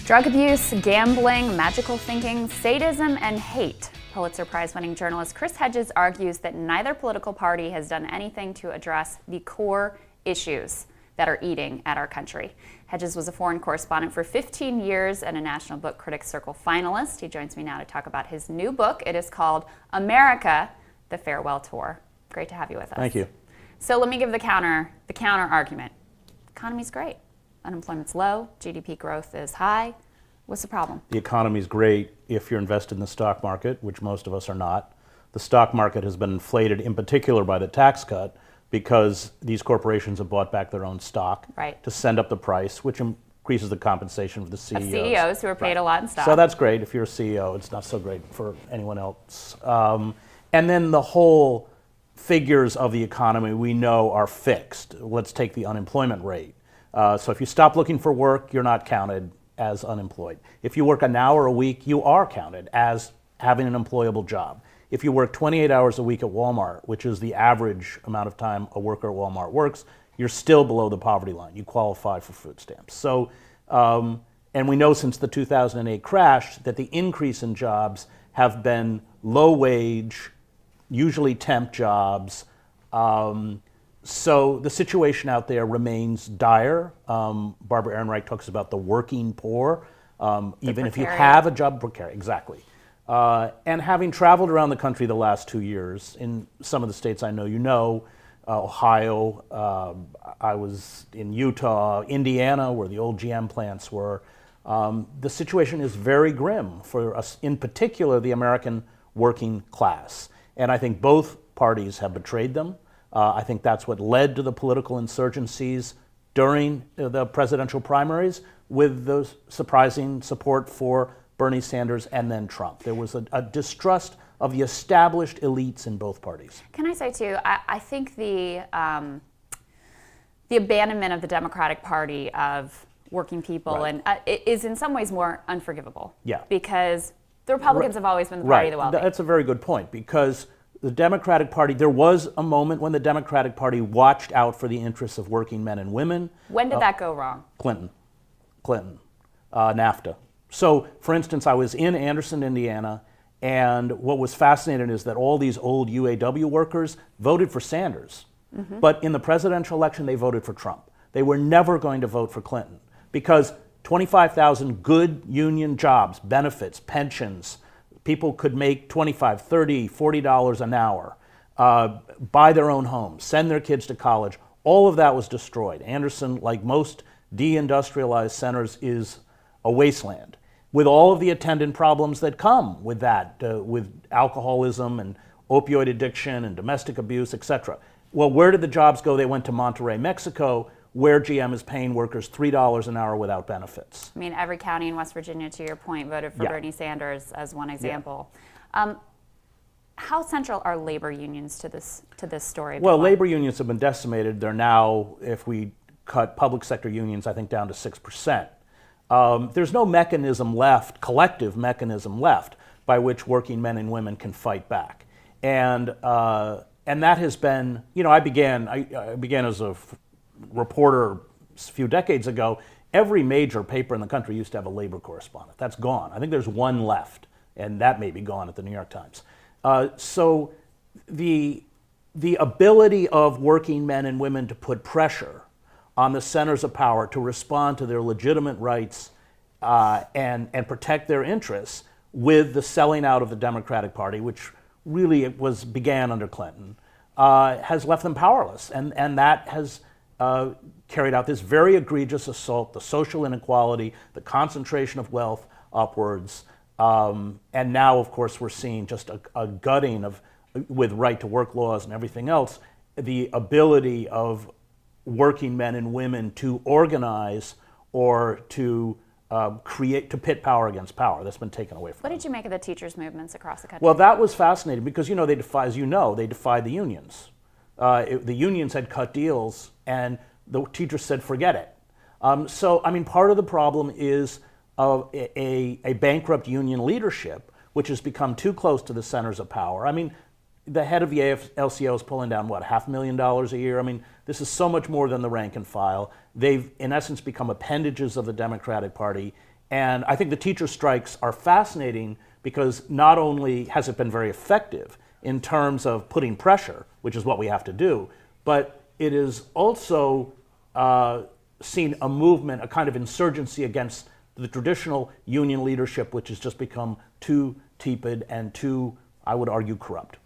Drug abuse, gambling, magical thinking, sadism, and hate. Pulitzer Prize-winning journalist Chris Hedges argues that neither political party has done anything to address the core issues that are eating at our country. Hedges was a foreign correspondent for 15 years and a National Book Critics Circle finalist. He joins me now to talk about his new book. It is called America, The Farewell Tour. Great to have you with us. Thank you. So let me give the counter argument. The economy's great. Unemployment's low, GDP growth is high. What's the problem? The economy's great if you're invested in the stock market, which most of us are not. The stock market has been inflated in particular by the tax cut because these corporations have bought back their own stock to send up the price, which increases the compensation of the CEOs. Of CEOs who are paid a lot in stock. So that's great if you're a CEO. It's not so great for anyone else. And then the whole figures of the economy we know are fixed. Let's take the unemployment rate. So if you stop looking for work, you're not counted as unemployed. If you work an hour a week, you are counted as having an employable job. If you work 28 hours a week at Walmart, which is the average amount of time a worker at Walmart works, you're still below the poverty line. You qualify for food stamps. So, and we know since the 2008 crash that the increase in jobs have been low wage, usually temp jobs. So the situation out there remains dire. Barbara Ehrenreich talks about the working poor. Even if you have a job, precarious, exactly. And having traveled around the country the last 2 years, in some of the states I know you know, Ohio, I was in Utah, Indiana, where the old GM plants were. The situation is very grim for us, in particular the American working class. And I think both parties have betrayed them. I think that's what led to the political insurgencies during the presidential primaries, with the surprising support for Bernie Sanders and then Trump. There was a distrust of the established elites in both parties. Can I say too, I think the abandonment of the Democratic Party of working people and is in some ways more unforgivable. Yeah. Because the Republicans have always been the party of the wealthy. That's a very good point, because the Democratic Party, there was a moment when the Democratic Party watched out for the interests of working men and women. When did that go wrong? Clinton, NAFTA. So, for instance, I was in Anderson, Indiana, and what was fascinating is that all these old UAW workers voted for Sanders. But in the presidential election, they voted for Trump. They were never going to vote for Clinton because 25,000 good union jobs, benefits, pensions, people could make $25, $30, $40 an hour, buy their own homes, send their kids to college. All of that was destroyed. Anderson, like most deindustrialized centers, is a wasteland, with all of the attendant problems that come with that, with alcoholism and opioid addiction and domestic abuse, etc. Well, where did the jobs go? They went to Monterrey, Mexico, where GM is paying workers $3 an hour without benefits. I mean, every county in West Virginia, to your point, voted for Bernie Sanders as one example. How central are labor unions to this story? Well, labor unions have been decimated. They're now, if we cut public sector unions, I think down to 6%. There's no mechanism left, collective mechanism left, by which working men and women can fight back. And that has been, you know, I began as a reporter a few decades ago. Every major paper in the country used to have a labor correspondent. That's gone. I think there's one left, and that may be gone at the New York Times. So the ability of working men and women to put pressure on the centers of power to respond to their legitimate rights and protect their interests with the selling out of the Democratic Party, which really began under Clinton, has left them powerless. And that has carried out this very egregious assault, the social inequality, the concentration of wealth upwards. And now, of course, we're seeing just a gutting of, with right-to-work laws and everything else, the ability of working men and women to organize or to to pit power against power. That's been taken away from them. What did you make of the teachers' movements across the country? Well, that was fascinating because, you know, they defied the unions. The unions had cut deals, and the teachers said, forget it. So, I mean, part of the problem is a bankrupt union leadership, which has become too close to the centers of power. I mean, the head of the AFL-CIO is pulling down, what, $500,000 a year? I mean, this is so much more than the rank and file. They've, in essence, become appendages of the Democratic Party, And I think the teacher strikes are fascinating because not only has it been very effective in terms of putting pressure, which is what we have to do, but it is also seen a movement, a kind of insurgency against the traditional union leadership, which has just become too tepid and too, I would argue, corrupt.